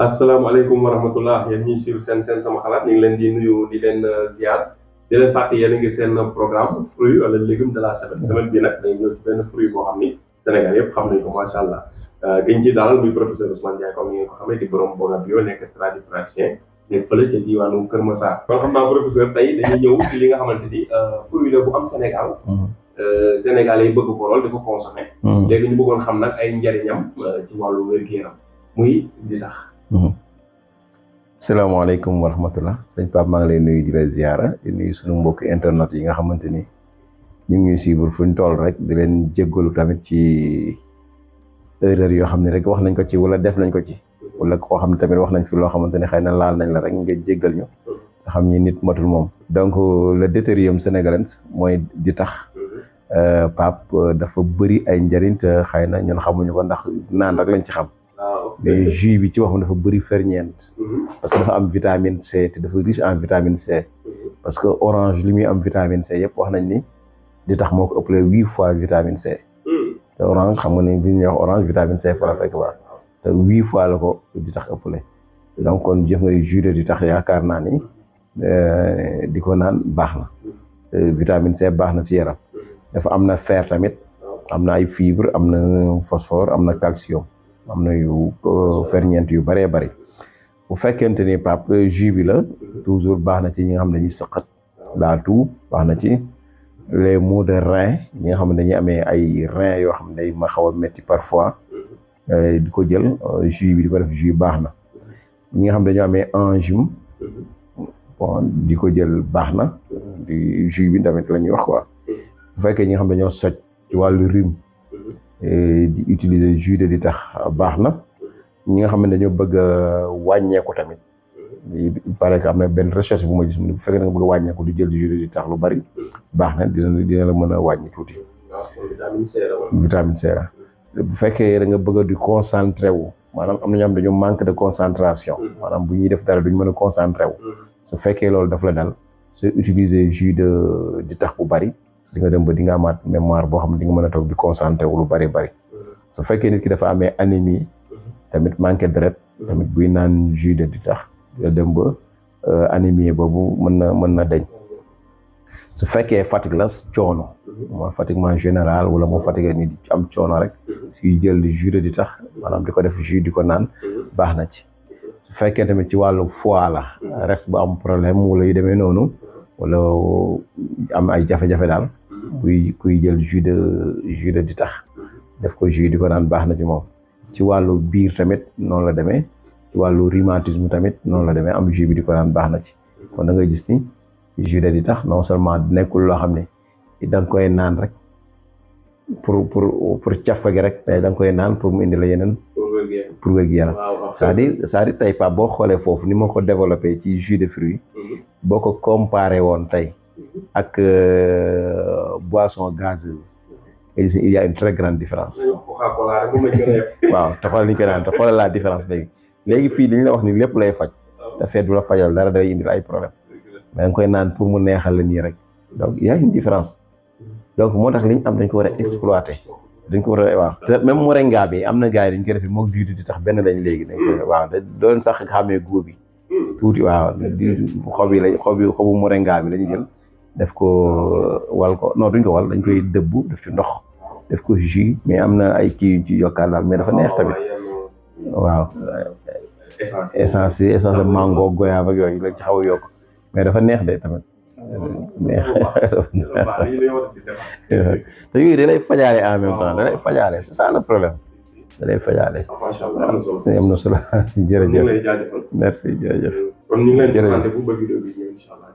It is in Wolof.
asalaamaaleykum wa rahmatullah yéen ñuy suivre seen sama xalaat ñu ngi leen di nuyu di leen ziar di leen fàtte yéen a ngi seen programme fruit wala légume de la semaine bii nag dañu ñëw ci benn fruit boo xam ni Sénégal yëpp xam nañu ko macha allah giñ ci daal muy professeur Ousmane Ndiaye comme ni ngeen ko xamee di borom Boga Bio nekk tradipraticien nekk fële ca diwaanu Kër Massar. kon xam naa professeur tey dañuy ñëw ci li nga xamante ni fruit la bu am Sénégal. Sénégalais yi bëgg ko lool di ko consommer. léegi ñu bëggoon xam nag ay njariñam ci wàllu wér-gu-yaram muy di tax. salaamaaleykum wa rahmatullah sëñ Pape maa ngi lay nuyu di la ziara di nuyu suñu mbokki internet yi nga xamante ni ñu ngi suivre fu ñu toll rek di leen jéggalu tamit ci erreur yoo xam ne rek wax nañ ko ci wala def nañ ko ci wala koo xam ne tamit wax nañ fi loo xamante ne xëy na laal nañ la rek nga jéggal ñu nga xam ni nit matul moom. donc le Deutérium sénégalais mooy di tax Pape dafa bëri ay njëriñ te xëy na ñun xamuñu ko ndax naan rek lañ ci xam. mais jus bi ci waxam dafa bëri ferñeent parce que dafa am vitamine C te dafa riche en vitamine C parce que orange li muy am vitamine C yëpp wax nañ ni di tax moo ko ëppale 8 fois vitamine C te orange xam nga ni bi ñuy wax orange vitamine C fa la fekk baax te 8 fois la ko di tax ëppale donc kon jëf nga jus de di tax yaakaar naa ni di ko naan baax na vitamine C baax na ci yaram dafa am na fer tamit am na ay fibre am na phosphore am na calcium am na yu ferñeent yu bëree bëri bu fekkente ni Pape jus bi la toujours baax na ci ñi nga xam ne dañuy sëqat la tout baax na ci les maux de rein ñi nga xam ne dañuy amee ay rein yoo xam ne day ma xaw a métti parfois di ko jël jus bi di ko def jus baax na ñi nga xam ne dañoo amee angine bon di ko jël baax na di jus bi tamit la ñuy wax quoi bu fekkee ñi nga xam ne dañoo soj ci wàllu rhume di utiliser jus de di tax baax na ñi nga xam ne dañoo bëgg a wàññeeku tamit il paraît que am na benn recherche bu ma gis mu ne bu fekkee da nga bëgg a wàññeeku di jël jus de di tax lu bari baax na dina la mën a wàññi tuuti. vitamine C la bu fekkee da nga bëgg a di concentré wu maanaam am na ñoo xam dañoo manque de concentration maanaam bu ñuy def dara duñ mën a concentré wu su fekkee loolu daf la dal soo utiliser jus de di tax bu bari. di nga dem ba di nga amaat mémoire boo xam ne di nga mën a toog di concentré wu lu bari su fekkee nit ki dafa amee anémie tamit manqué deret tamit buy naan jus de di tax dina dem ba anémie boobu mën na deñ su fekkee fatigue la coono mooy fatiguement général wala moo fatigué ni am coono rek suy jël jus de di tax maanaam di ko def jus di ko naan baax na ci su fekkee tamit ci wàllu foie la reste bu am problème wala yu demee noonu wala am ay jafe-jafe daal kuy jël jus de di tax def ko jus di ko naan baax na ci moom ci wàllu biir tamit noonu la demee ci wàllu rhumatisme tamit noonu la demee am jus bi di ko naan baax na ci kon da ngay gis ni jus de di tax non seulement nekkul loo xam ne da nga koy naan rek pour cafka gi rek mais da nga koy naan pour mu indi la yeneen pour wér-gu-yaram c'est-à-dire tey Pape boo xoolee foofu ni ma ko développé ci jus de fruits boo ko comparé woon tey ak boisson gazeuse il y a une très grande différence waaw te xoolal ni ñu koy naan te xoolal la différence léegi fii dañu la wax ni lépp lay faj te fekk du la fajal dara day indil ay problème mais nga koy naan pour mu neexal la nii rek donc il y a une différence donc moo tax li ñu am dañ ko war a exploiter dañ ko war a waaw te même moringa bi am na gars yi dañ koy def moog jus di tax benn lañ léegi dañ koy waaw doon sax xamee góob bi tuuti waaw xobu moringa bi lañu jël def ko wal ko non duñ ko wal dañ koy dëbbu def ci ndox def ko jus mais am na ay kii ci yokkaat daal mais dafa neex tamit waaw essence mango goyave ak yooyu lañ ci xaw a yokk mais dafa neex de tamit neex te yooyu da lay fajaale en même temps da lay fajaale c'est ça le problème da lay fajaale am na solo jërëjëf merci jërëjëf kon ñu ngi leen di sant bu bëgg vidéo bi ñëw incha allah